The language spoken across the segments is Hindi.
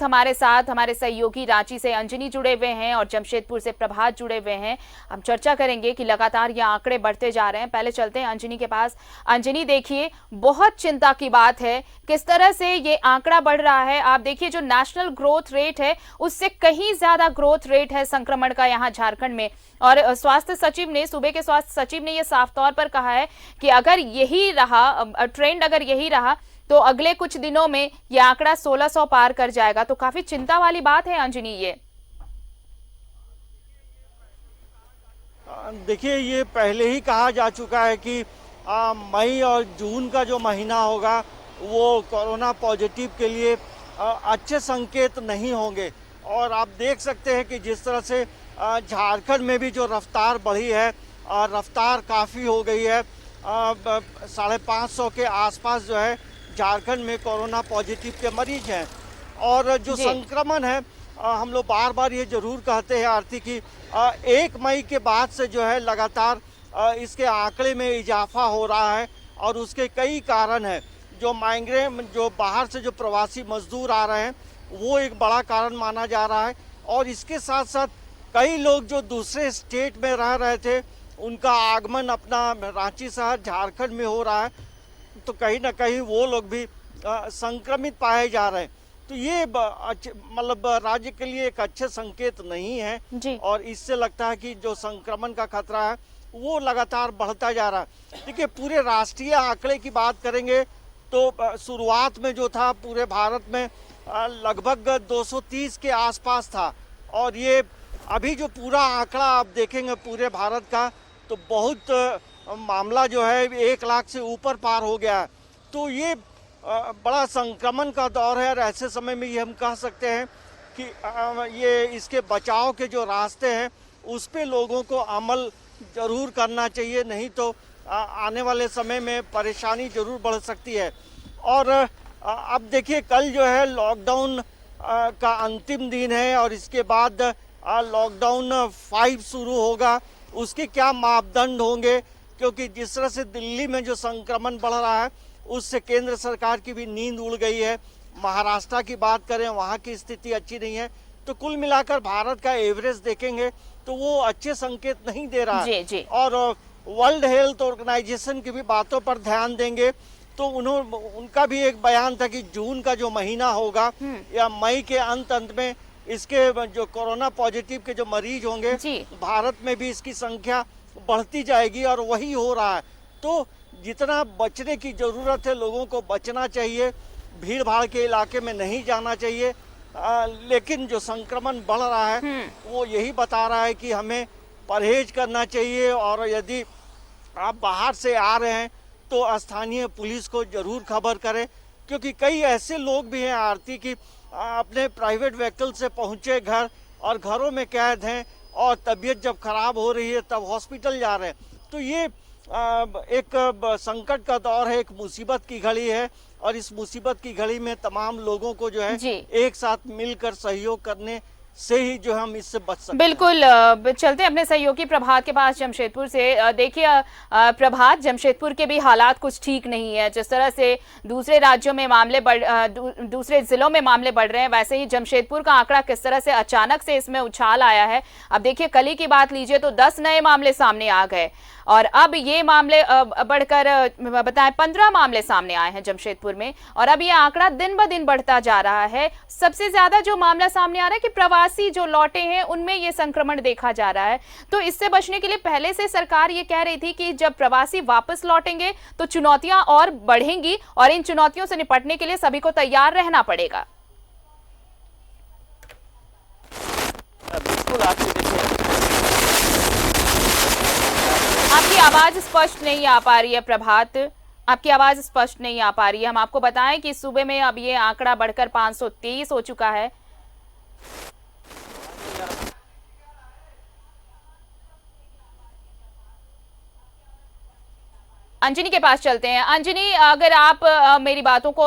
हमारे साथ हमारे सहयोगी रांची से अंजनी जुड़े हुए हैं और जमशेदपुर से प्रभात जुड़े हुए हैं। हम चर्चा करेंगे कि लगातार ये आंकड़े बढ़ते जा रहे हैं। पहले चलते हैं अंजनी के पास। अंजनी, देखिए, बहुत चिंता की बात है किस तरह से ये आंकड़ा बढ़ रहा है। आप देखिए, जो नेशनल ग्रोथ रेट है उससे कहीं ज्यादा ग्रोथ रेट है संक्रमण का यहाँ झारखंड में। और स्वास्थ्य सचिव ने, सूबे के स्वास्थ्य सचिव ने, यह साफ तौर पर कहा है कि अगर यही रहा ट्रेंड, अगर यही रहा तो अगले कुछ दिनों में यह आंकड़ा 1600 पार कर जाएगा। तो काफी चिंता वाली बात है अंजनी ये। देखिए, ये पहले ही कहा जा चुका है कि मई और जून का जो महीना होगा वो कोरोना पॉजिटिव के लिए अच्छे संकेत नहीं होंगे। और आप देख सकते हैं कि जिस तरह से झारखंड में भी जो रफ्तार बढ़ी है, रफ्तार काफ़ी हो गई है। 550 के आसपास जो है झारखंड में कोरोना पॉजिटिव के मरीज हैं। और जो जी। संक्रमण है, हम लोग बार बार ये जरूर कहते हैं आरती की 1 मई के बाद से जो है लगातार इसके आंकड़े में इजाफा हो रहा है। और उसके कई कारण हैं। जो माइग्रेंट, जो बाहर से जो प्रवासी मजदूर आ रहे हैं, वो एक बड़ा कारण माना जा रहा है। और इसके साथ साथ कई लोग जो दूसरे स्टेट में रह रहे थे, उनका आगमन अपना रांची शहर झारखंड में हो रहा है। तो कहीं ना कहीं वो लोग भी संक्रमित पाए जा रहे हैं। तो ये मतलब राज्य के लिए एक अच्छे संकेत नहीं है। जी। और इससे लगता है कि जो संक्रमण का खतरा है वो लगातार बढ़ता जा रहा है। देखिए, पूरे राष्ट्रीय आंकड़े की बात करेंगे तो शुरुआत में जो था पूरे भारत में लगभग 230 के आसपास था। और ये अभी जो पूरा आंकड़ा आप देखेंगे पूरे भारत का, तो बहुत मामला जो है 1 लाख से ऊपर पार हो गया है। तो ये बड़ा संक्रमण का दौर है। और ऐसे समय में ये हम कह सकते हैं कि ये इसके बचाव के जो रास्ते हैं उस पे लोगों को अमल जरूर करना चाहिए, नहीं तो आने वाले समय में परेशानी जरूर बढ़ सकती है। और अब देखिए, कल जो है लॉकडाउन का अंतिम दिन है और इसके बाद लॉकडाउन 5 शुरू होगा। उसके क्या मापदंड होंगे, क्योंकि जिस तरह से दिल्ली में जो संक्रमण बढ़ रहा है उससे केंद्र सरकार की भी नींद उड़ गई है। महाराष्ट्र की बात करें, वहाँ की स्थिति अच्छी नहीं है। तो कुल मिलाकर भारत का एवरेज देखेंगे तो वो अच्छे संकेत नहीं दे रहा है। जी। जी। और वर्ल्ड हेल्थ ऑर्गेनाइजेशन की भी बातों पर ध्यान देंगे तो उनका भी एक बयान था कि जून का जो महीना होगा या मई के अंत में इसके जो कोरोना पॉजिटिव के जो मरीज होंगे, भारत में भी इसकी संख्या बढ़ती जाएगी। और वही हो रहा है। तो जितना बचने की जरूरत है, लोगों को बचना चाहिए, भीड़ भाड़ के इलाके में नहीं जाना चाहिए। लेकिन जो संक्रमण बढ़ रहा है वो यही बता रहा है कि हमें परहेज करना चाहिए। और यदि आप बाहर से आ रहे हैं तो स्थानीय पुलिस को जरूर खबर करें, क्योंकि कई ऐसे लोग भी हैं आरती की अपने प्राइवेट व्हीकल से पहुंचे घर और घरों में कैद हैं और तबीयत जब खराब हो रही है तब हॉस्पिटल जा रहे हैं। तो ये एक संकट का दौर है, एक मुसीबत की घड़ी है। और इस मुसीबत की घड़ी में तमाम लोगों को जो है एक साथ मिलकर सहयोग करने से ही जो हम इससे बच सकते हैं। बिल्कुल। चलते हैं अपने सहयोगी प्रभात के पास जमशेदपुर से। देखिए प्रभात, जमशेदपुर के भी हालात कुछ ठीक नहीं है। जिस तरह से दूसरे राज्यों में मामले दूसरे जिलों में मामले बढ़ रहे हैं, वैसे ही जमशेदपुर का आंकड़ा किस तरह से अचानक से इसमें उछाल आया है। अब देखिए, कल ही की बात लीजिए तो 10 नए मामले सामने आ गए और अब ये मामले बढ़कर बताएं 15 मामले सामने आए हैं जमशेदपुर में। और अब ये आंकड़ा दिन ब दिन बढ़ता जा रहा है। सबसे ज्यादा जो मामला सामने आ रहा है कि प्रवासी जो लौटे हैं उनमें ये संक्रमण देखा जा रहा है। तो इससे बचने के लिए पहले से सरकार ये कह रही थी कि जब प्रवासी वापस लौटेंगे तो चुनौतियां और बढ़ेंगी और इन चुनौतियों से निपटने के लिए सभी को तैयार रहना पड़ेगा। बिल्कुल, आपकी आवाज स्पष्ट नहीं आ पा रही है प्रभात, आपकी आवाज स्पष्ट नहीं आ पा रही है। हम आपको बताएं कि सूबे में अब ये आंकड़ा बढ़कर 523 हो चुका है। अंजनी के पास चलते हैं। अंजनी, अगर आप मेरी बातों को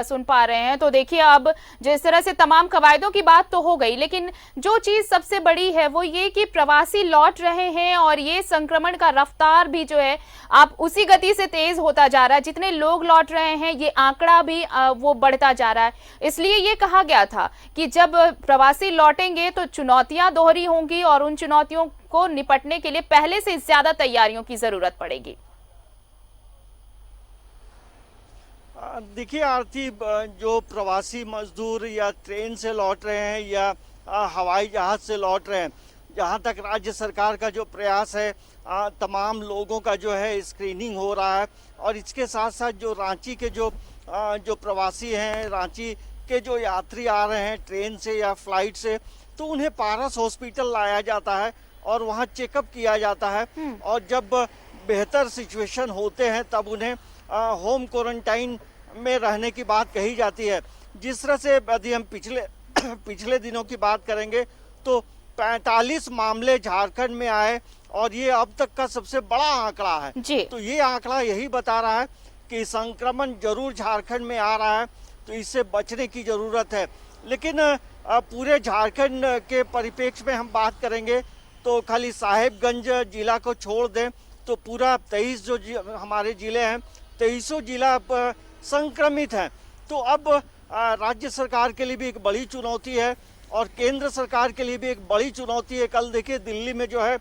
सुन पा रहे हैं तो देखिए, अब जिस तरह से तमाम कवायदों की बात तो हो गई, लेकिन जो चीज सबसे बड़ी है वो ये कि प्रवासी लौट रहे हैं और ये संक्रमण का रफ्तार भी जो है आप उसी गति से तेज होता जा रहा है। जितने लोग लौट रहे हैं ये आंकड़ा भी वो बढ़ता जा रहा है। इसलिए ये कहा गया था कि जब प्रवासी लौटेंगे तो चुनौतियां दोहरी होंगी और उन चुनौतियों को निपटने के लिए पहले से ज्यादा तैयारियों की जरूरत पड़ेगी। देखिए आरती, जो प्रवासी मजदूर या ट्रेन से लौट रहे हैं या हवाई जहाज से लौट रहे हैं, जहाँ तक राज्य सरकार का जो प्रयास है, तमाम लोगों का जो है स्क्रीनिंग हो रहा है। और इसके साथ साथ जो रांची के जो प्रवासी हैं, रांची के जो यात्री आ रहे हैं ट्रेन से या फ्लाइट से, तो उन्हें पारस हॉस्पिटल लाया जाता है और वहाँ चेकअप किया जाता है। और जब बेहतर सिचुएशन होते हैं तब उन्हें होम क्वारंटाइन में रहने की बात कही जाती है। जिस तरह से यदि हम पिछले दिनों की बात करेंगे तो 45 मामले झारखंड में आए और ये अब तक का सबसे बड़ा आंकड़ा है जी। तो ये आंकड़ा यही बता रहा है कि संक्रमण जरूर झारखंड में आ रहा है, तो इससे बचने की जरूरत है। लेकिन पूरे झारखंड के परिप्रेक्ष्य में हम बात करेंगे तो खाली साहेबगंज जिला को छोड़ दें तो पूरा 23 जो हमारे जिले हैं, 23 जिला संक्रमित हैं। तो अब राज्य सरकार के लिए भी एक बड़ी चुनौती है और केंद्र सरकार के लिए भी एक बड़ी चुनौती है। कल देखिए दिल्ली में जो है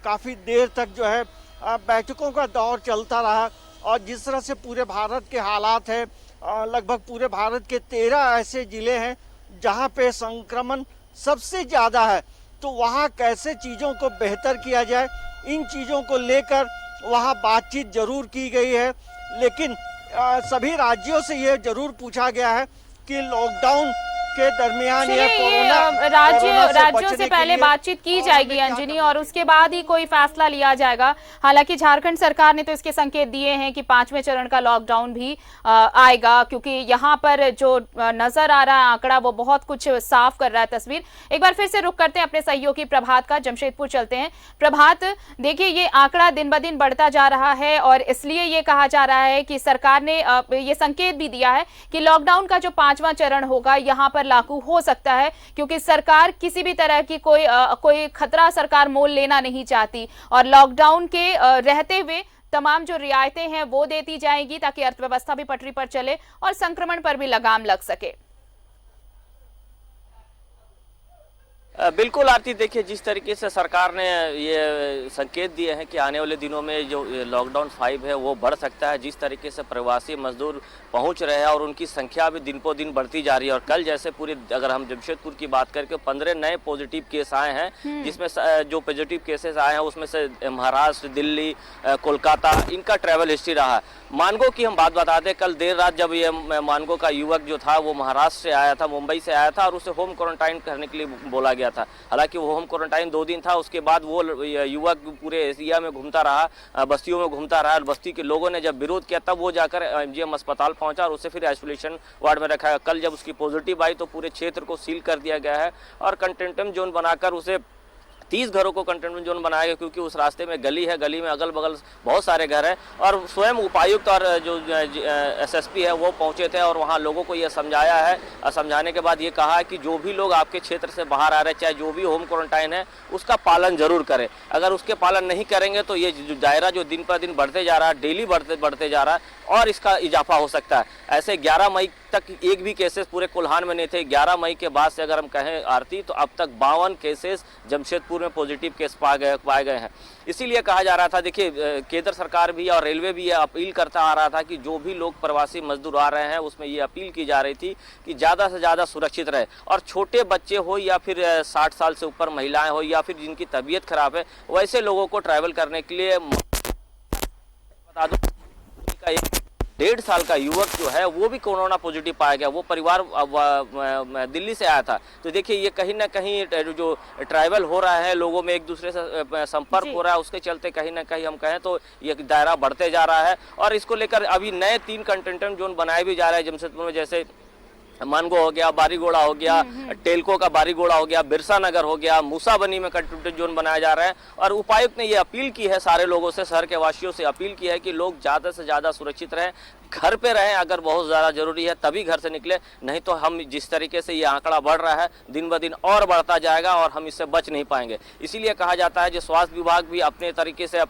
काफ़ी देर तक जो है बैठकों का दौर चलता रहा और जिस तरह से पूरे भारत के हालात है, लगभग पूरे भारत के 13 ऐसे जिले हैं जहां पे संक्रमण सबसे ज़्यादा है। तो वहां कैसे चीज़ों को बेहतर किया जाए, इन चीज़ों को लेकर वहां बातचीत जरूर की गई है। लेकिन सभी राज्यों से ये जरूर पूछा गया है कि लॉकडाउन के दरमियान या कोरोना राज्यों से पहले बातचीत की जाएगी अंजनी, और उसके बाद ही कोई फैसला लिया जाएगा। हालांकि झारखंड सरकार ने तो इसके संकेत दिए हैं कि 5वें चरण का लॉकडाउन भी आएगा, क्योंकि यहाँ पर जो नजर आ रहा है आंकड़ा वो बहुत कुछ साफ कर रहा है तस्वीर। एक बार फिर से रुख करते हैं अपने सहयोगी प्रभात का, जमशेदपुर चलते हैं। प्रभात, देखिए ये आंकड़ा दिन ब दिन बढ़ता जा रहा है और इसलिए ये कहा जा रहा है कि सरकार ने ये संकेत भी दिया है कि लॉकडाउन का जो 5वां चरण होगा यहाँ पर लागू हो सकता है, क्योंकि सरकार किसी भी तरह की कोई खतरा सरकार मोल लेना नहीं चाहती और लॉकडाउन के रहते हुए तमाम जो रियायतें हैं वो देती जाएंगी ताकि अर्थव्यवस्था भी पटरी पर चले और संक्रमण पर भी लगाम लग सके। बिल्कुल आरती, देखिए जिस तरीके से सरकार ने ये संकेत दिए हैं कि आने वाले दिनों में जो लॉकडाउन 5 है वो बढ़ सकता है, जिस तरीके से प्रवासी मजदूर पहुंच रहे हैं और उनकी संख्या भी दिन पर दिन बढ़ती जा रही है। और कल जैसे पूरे अगर हम जमशेदपुर की बात करके 15 नए पॉजिटिव केस आए हैं, जिसमें जो पॉजिटिव केसेस आए हैं उसमें से महाराष्ट्र, दिल्ली, कोलकाता इनका ट्रैवल हिस्ट्री रहा है। मानगो की हम बात बता दें, कल देर रात जब ये मानगो का युवक जो था वो महाराष्ट्र से आया था, मुंबई से आया था और उसे होम क्वारंटाइन करने के लिए बोला गया था। हालांकि वो होम क्वारंटाइन 2 दिन था, उसके बाद वो युवक पूरे एशिया में घूमता रहा, बस्तियों में घूमता रहा। बस्ती के लोगों ने जब विरोध किया तब वो जाकर एमजीएम अस्पताल पहुंचा और उसे फिर आइसोलेशन वार्ड में रखा है। कल जब उसकी पॉजिटिव आई तो पूरे क्षेत्र को सील कर दिया गया है और कंटेनमेंट जोन बनाकर उसे 30 घरों को कंटेनमेंट जोन बनाया गया, क्योंकि उस रास्ते में गली है, गली में अगल बगल बहुत सारे घर हैं। और स्वयं उपायुक्त और जो एसएसपी है वो पहुंचे थे और वहां लोगों को ये समझाया है। समझाने के बाद ये कहा कि जो भी लोग आपके क्षेत्र से बाहर आ रहे हैं, चाहे जो भी होम क्वारंटाइन है, उसका पालन जरूर करें। अगर उसके पालन नहीं करेंगे तो ये जो दायरा जो दिन पर दिन बढ़ते जा रहा है, डेली बढ़ते जा रहा है और इसका इजाफा हो सकता है। ऐसे 11 मई तक एक भी केसेस पूरे कोल्हान में नहीं थे। 11 मई के बाद से अगर हम कहें आरती तो अब तक 52 केसेस जमशेदपुर में पॉजिटिव केस पाए गए हैं। इसीलिए कहा जा रहा था, देखिए केंद्र सरकार भी और रेलवे भी ये अपील करता आ रहा था कि जो भी लोग प्रवासी मजदूर आ रहे हैं उसमें ये अपील की जा रही थी कि ज़्यादा से ज़्यादा सुरक्षित रहे और छोटे बच्चे हो या फिर 60 साल से ऊपर महिलाएं हो या फिर जिनकी तबीयत खराब है, वैसे लोगों को ट्रैवल करने के लिए बता दूं का 1.5 साल का युवक जो है वो भी कोरोना पॉजिटिव पाया गया। वो परिवार दिल्ली से आया था। तो देखिए ये कहीं ना कहीं जो ट्रैवल हो रहा है, लोगों में एक दूसरे से संपर्क हो रहा है, उसके चलते कहीं ना कहीं हम कहें तो ये दायरा बढ़ते जा रहा है। और इसको लेकर अभी नए 3 कंटेनमेंट जोन बनाए भी जा रहे हैं जमशेदपुर में, जैसे मानगो हो गया, बारीगोड़ा हो गया, टेलको का बारीगोड़ा हो गया, बिरसा नगर हो गया, मूसाबनी में कंटेनमेंट जोन बनाया जा रहा है। और उपायुक्त ने ये अपील की है सारे लोगों से, शहर के वासियों से अपील की है कि लोग ज़्यादा से ज़्यादा सुरक्षित रहें, घर पे रहें, अगर बहुत ज़्यादा जरूरी है तभी घर से निकले, नहीं तो हम जिस तरीके से ये आंकड़ा बढ़ रहा है दिन ब दिन और बढ़ता जाएगा और हम इससे बच नहीं पाएंगे। इसीलिए कहा जाता है जो स्वास्थ्य विभाग भी अपने तरीके से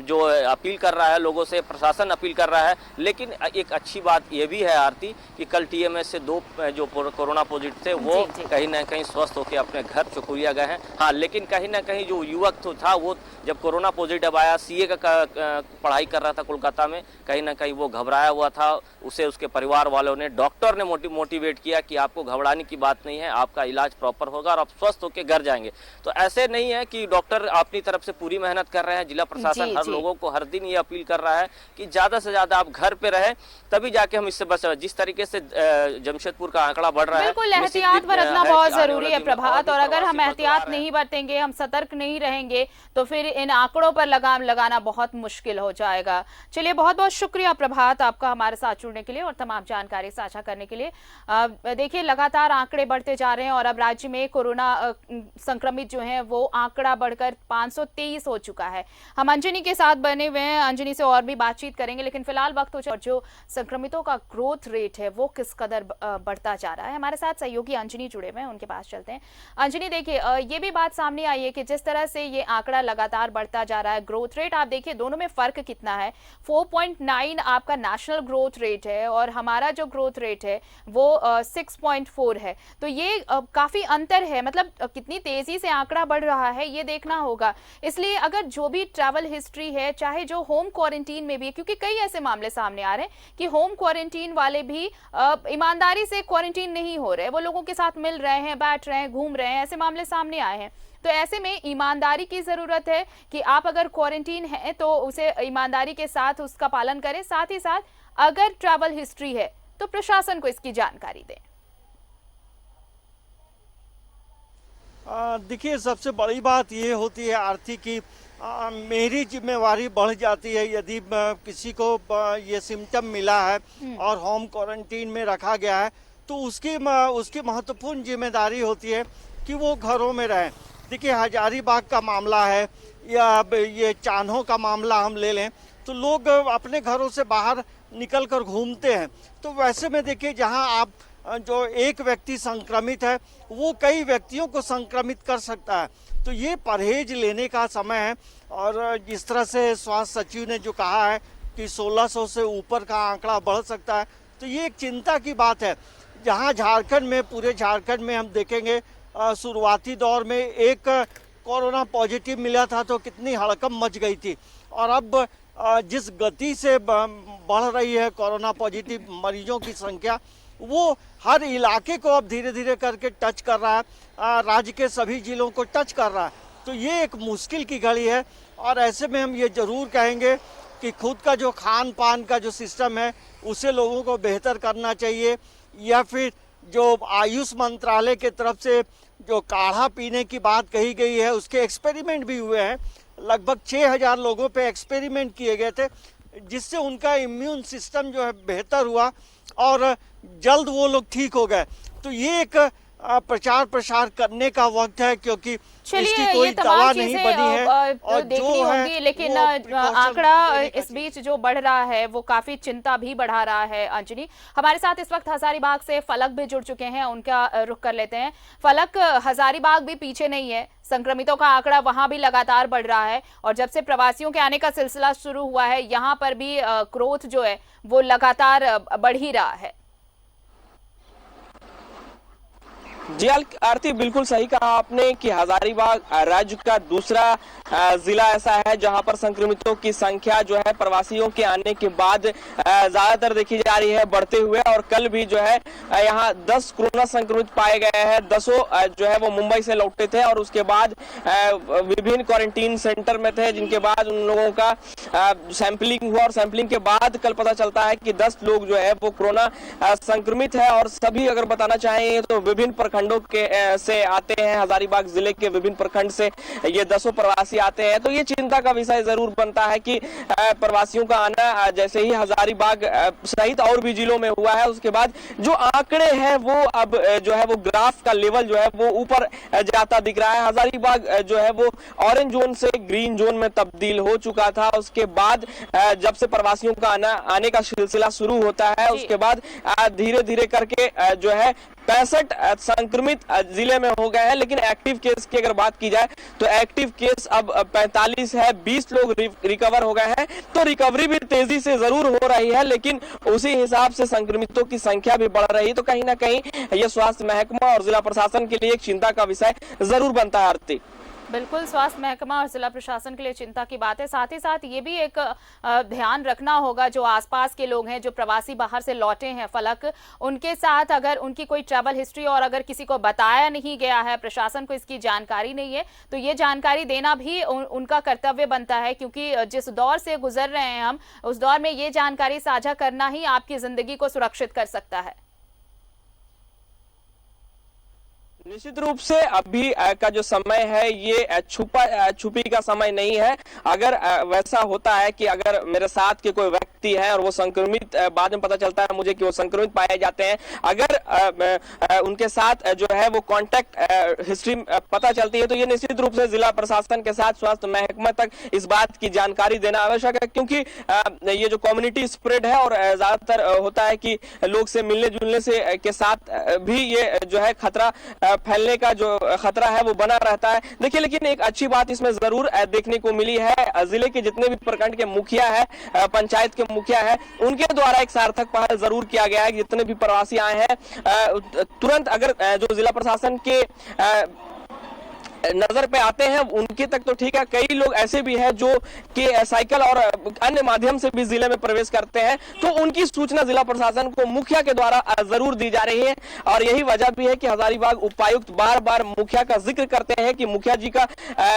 जो अपील कर रहा है लोगों से, प्रशासन अपील कर रहा है। लेकिन एक अच्छी बात ये भी है आरती कि कल टीएमएस से 2 जो कोरोना पॉजिटिव थे वो कहीं ना कहीं स्वस्थ होकर अपने घर चुकुरिया गए हैं। हाँ, लेकिन कहीं ना कहीं जो युवक तो था वो जब कोरोना पॉजिटिव आया, सीए का पढ़ाई कर रहा था कोलकाता में, कहीं ना कहीं वो घबराया हुआ था। उसे उसके परिवार वालों ने, डॉक्टर ने मोटिवेट किया कि आपको घबराने की बात नहीं है, आपका इलाज प्रॉपर होगा और आप स्वस्थ होकर घर जाएंगे। तो ऐसे नहीं है कि डॉक्टर अपनी तरफ से पूरी मेहनत कर रहे हैं, जिला प्रशासन हर लोगों को हर दिन ये अपील कर रहा है कि ज्यादा से ज्यादा आप घर पे रहें, तभी जाके हम इससे बच। जिस तरीके से जमशेदपुर का आंकड़ा बढ़ रहा है, बिल्कुल एहतियात बरतना बहुत जरूरी है प्रभात, और अगर हम एहतियात नहीं बरतेंगे, हम सतर्क नहीं रहेंगे, तो फिर इन आंकड़ों पर लगाम लगाना बहुत मुश्किल हो जाएगा। चलिए, बहुत बहुत शुक्रिया प्रभात आपका हमारे साथ जुड़ने के लिए और तमाम जानकारी साझा करने के लिए। देखिए, लगातार आंकड़े बढ़ते जा रहे हैं और अब राज्य में कोरोना संक्रमित जो हैं वो आंकड़ा बढ़कर 523 हो चुका है। हम अंजनी के साथ बने हुए हैं, अंजनी से और भी बातचीत करेंगे, लेकिन फिलहाल वक्त हो जाए, जो संक्रमितों का ग्रोथ रेट है वो किस कदर बढ़ता जा रहा है। हमारे साथ सहयोगी अंजनी जुड़े हुए हैं, उनके पास चलते हैं। अंजनी, देखिए, ये भी बात सामने आई है कि जिस तरह से ये आंकड़ा लगातार बढ़ता जा रहा है, ग्रोथ रेट आप देखिए दोनों में फर्क कितना है। 4.9 आपका नेशनल ग्रोथ रेट है और हमारा जो ग्रोथ रेट है वो 6.4 है। तो ये काफी अंतर है, मतलब कितनी तेजी से आंकड़ा बढ़ रहा है ये देखना होगा। इसलिए अगर जो भी ट्रैवल हिस्ट्री है, चाहे जो होम क्वारंटीन में भी है, क्योंकि कई ऐसे मामले सामने आ रहे हैं कि होम क्वारंटीन वाले भी ईमानदारी से क्वारंटीन नहीं हो रहे, वो लोगों के साथ मिल रहे हैं, बैठ रहे हैं, घूम रहे हैं, ऐसे मामले सामने आए हैं। तो ऐसे में ईमानदारी की जरूरत है कि आप अगर क्वारंटीन है तो उसे ईमानदारी के साथ उसका पालन करें, साथ ही साथ अगर ट्रैवल हिस्ट्री है तो प्रशासन को इसकी जानकारी दें। देखिए, सबसे बड़ी बात ये होती है आरती की मेरी जिम्मेवारी बढ़ जाती है यदि किसी को ये सिम्टम मिला है और होम क्वारंटीन में रखा गया है तो उसकी महत्वपूर्ण जिम्मेदारी होती है कि वो घरों में रहें। देखिए, हजारीबाग का मामला है या ये चान्हो का मामला हम ले लें तो लोग अपने घरों से बाहर निकल कर घूमते हैं। तो वैसे में देखिए, जहां आप जो एक व्यक्ति संक्रमित है वो कई व्यक्तियों को संक्रमित कर सकता है। तो ये परहेज लेने का समय है। और जिस तरह से स्वास्थ्य सचिव ने जो कहा है कि 1600 से ऊपर का आंकड़ा बढ़ सकता है, तो ये एक चिंता की बात है। जहां झारखंड में, पूरे झारखंड में हम देखेंगे शुरुआती दौर में एक कोरोना पॉजिटिव मिला था तो कितनी हड़कंप मच गई थी, और अब जिस गति से बढ़ रही है कोरोना पॉजिटिव मरीजों की संख्या, वो हर इलाके को अब धीरे धीरे करके टच कर रहा है, राज्य के सभी जिलों को टच कर रहा है। तो ये एक मुश्किल की घड़ी है और ऐसे में हम ये जरूर कहेंगे कि खुद का जो खान पान का जो सिस्टम है उसे लोगों को बेहतर करना चाहिए, या फिर जो आयुष मंत्रालय के तरफ से जो काढ़ा पीने की बात कही गई है उसके एक्सपेरिमेंट भी हुए हैं। लगभग 6000 लोगों पे एक्सपेरिमेंट किए गए थे जिससे उनका इम्यून सिस्टम जो है बेहतर हुआ और जल्द वो लोग ठीक हो गए। तो ये एक प्रचार प्रसार करने का वक्त है, क्योंकि इसकी कोई दवा नहीं बनी है और देखनी होगी। लेकिन आंकड़ा इस बीच जो बढ़ रहा है वो काफी चिंता भी बढ़ा रहा है। अंजनी, हमारे साथ इस वक्त हजारीबाग से फलक भी जुड़ चुके हैं, उनका रुख कर लेते हैं। फलक, हजारीबाग भी पीछे नहीं है, संक्रमितों का आंकड़ा वहां भी लगातार बढ़ रहा है और जब से प्रवासियों के आने का सिलसिला शुरू हुआ है यहाँ पर भी ग्रोथ जो है वो लगातार बढ़ ही रहा है। जी आरती, बिल्कुल सही कहा आपने कि हजारीबाग राज्य का दूसरा जिला ऐसा है जहां पर संक्रमितों की संख्या जो है प्रवासियों के आने के बाद ज्यादातर देखी जा रही है बढ़ते हुए। और कल भी जो है यहां 10 कोरोना संक्रमित पाए गए हैं। 10 जो है वो मुंबई से लौटे थे और उसके बाद विभिन्न क्वारंटीन सेंटर में थे, जिनके बाद उन लोगों का सैंपलिंग हुआ और सैंपलिंग के बाद कल पता चलता है कि 10 लोग जो है वो कोरोना संक्रमित है। और सभी अगर बताना चाहें तो विभिन्न प्रखंडों के से आते हैं, हजारीबाग जिले के विभिन्न प्रखंड से ये 10 प्रवासी आते हैं। तो ये चिंता का विषय जरूर बनता है कि प्रवासियों का आना जैसे ही हजारीबाग सहित और भी जिलों में हुआ है, उसके बाद जो आंकड़े हैं वो अब जो है वो ग्राफ का लेवल जो है वो ऊपर जाता दिख रहा है। हजारीबाग जो है वो ऑरेंज जोन से ग्रीन जोन में तब्दील हो चुका था। उसके बाद जब से प्रवासियों का आने का सिलसिला शुरू होता है, उसके बाद धीरे धीरे करके जो है 65 संक्रमित जिले में हो गए हैं। लेकिन एक्टिव केस की अगर बात की जाए तो एक्टिव केस अब 45 है, 20 लोग रिकवर हो गए हैं। तो रिकवरी भी तेजी से जरूर हो रही है, लेकिन उसी हिसाब से संक्रमितों की संख्या भी बढ़ रही है। तो कहीं ना कहीं यह स्वास्थ्य महकमा और जिला प्रशासन के लिए एक चिंता का विषय जरूर बनता है। आरती, बिल्कुल, स्वास्थ्य महकमा और जिला प्रशासन के लिए चिंता की बात है। साथ ही साथ ये भी एक ध्यान रखना होगा, जो आसपास के लोग हैं, जो प्रवासी बाहर से लौटे हैं फलक, उनके साथ अगर उनकी कोई ट्रैवल हिस्ट्री और अगर किसी को बताया नहीं गया है, प्रशासन को इसकी जानकारी नहीं है, तो ये जानकारी देना भी उनका कर्तव्य बनता है। क्योंकि जिस दौर से गुजर रहे हैं हम, उस दौर में ये जानकारी साझा करना ही आपकी जिंदगी को सुरक्षित कर सकता है। निश्चित रूप से अभी का जो समय है ये छुपी का समय नहीं है। अगर वैसा होता है कि अगर मेरे साथ के कोई व्यक्ति है और वो संक्रमित, बाद में पता चलता है मुझे कि वो संक्रमित पाए जाते हैं, अगर उनके साथ जो है वो कांटेक्ट हिस्ट्री पता चलती है, तो ये निश्चित रूप से जिला प्रशासन के साथ स्वास्थ्य महकमा तक इस बात की जानकारी देना आवश्यक है। क्योंकि ये जो कम्युनिटी स्प्रेड है और ज्यादातर होता है कि लोग से मिलने जुलने से के साथ भी ये जो है खतरा फैलने का जो खतरा है वो बना रहता है। देखिए, लेकिन एक अच्छी बात इसमें जरूर देखने को मिली है। जिले के जितने भी प्रखंड के मुखिया है, पंचायत के मुखिया है, उनके द्वारा एक सार्थक पहल जरूर किया गया है। जितने भी प्रवासी आए हैं, तुरंत अगर जो जिला प्रशासन के नजर पे आते हैं उनके तक तो ठीक है, कई लोग ऐसे भी हैं जो कि साइकिल और अन्य माध्यम से भी जिले में प्रवेश करते हैं, तो उनकी सूचना जिला प्रशासन को मुखिया के द्वारा जरूर दी जा रही है। और यही वजह भी है कि हजारीबाग उपायुक्त बार बार मुखिया का जिक्र करते हैं कि मुखिया जी का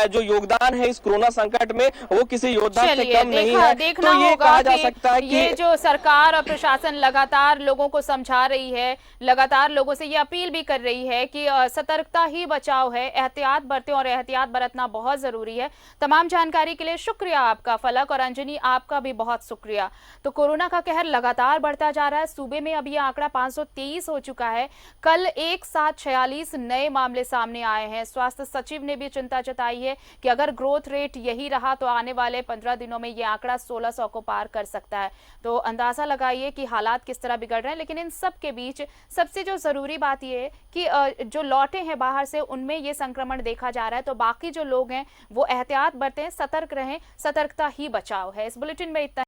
जो योगदान है इस कोरोना संकट में वो किसी योद्धा से कम नहीं है। देखना तो ये होगा कहा जा सकता है कि ये जो सरकार और प्रशासन लगातार लोगों को समझा रही है, लगातार लोगों से ये अपील भी कर रही है कि सतर्कता ही बचाव है, एहतियात बरतें और एहतियात बरतना बहुत जरूरी है। तमाम जानकारी के लिए शुक्रिया आपका फलक, और अंजनी आपका भी बहुत शुक्रिया। तो कोरोना का कहर लगातार बढ़ता जा रहा है। सूबे में अब यह आंकड़ा 523 हो चुका है। कल एक साथ 46 नए मामले सामने आए हैं। स्वास्थ्य सचिव ने भी चिंता जताई है कि अगर ग्रोथ रेट यही रहा तो आने वाले 15 दिनों में यह आंकड़ा 1600 को पार कर सकता है। तो अंदाजा लगाइए कि हालात किस तरह बिगड़ रहे हैं। लेकिन इन सब के बीच सबसे जो जरूरी बात यह है कि जो लौटे हैं बाहर से, उनमें यह संक्रमण देखा जा रहा है। तो बाकी जो लोग हैं वो एहतियात बरतें, सतर्क रहें। सतर्कता ही बचाव है। इस बुलेटिन में इतना।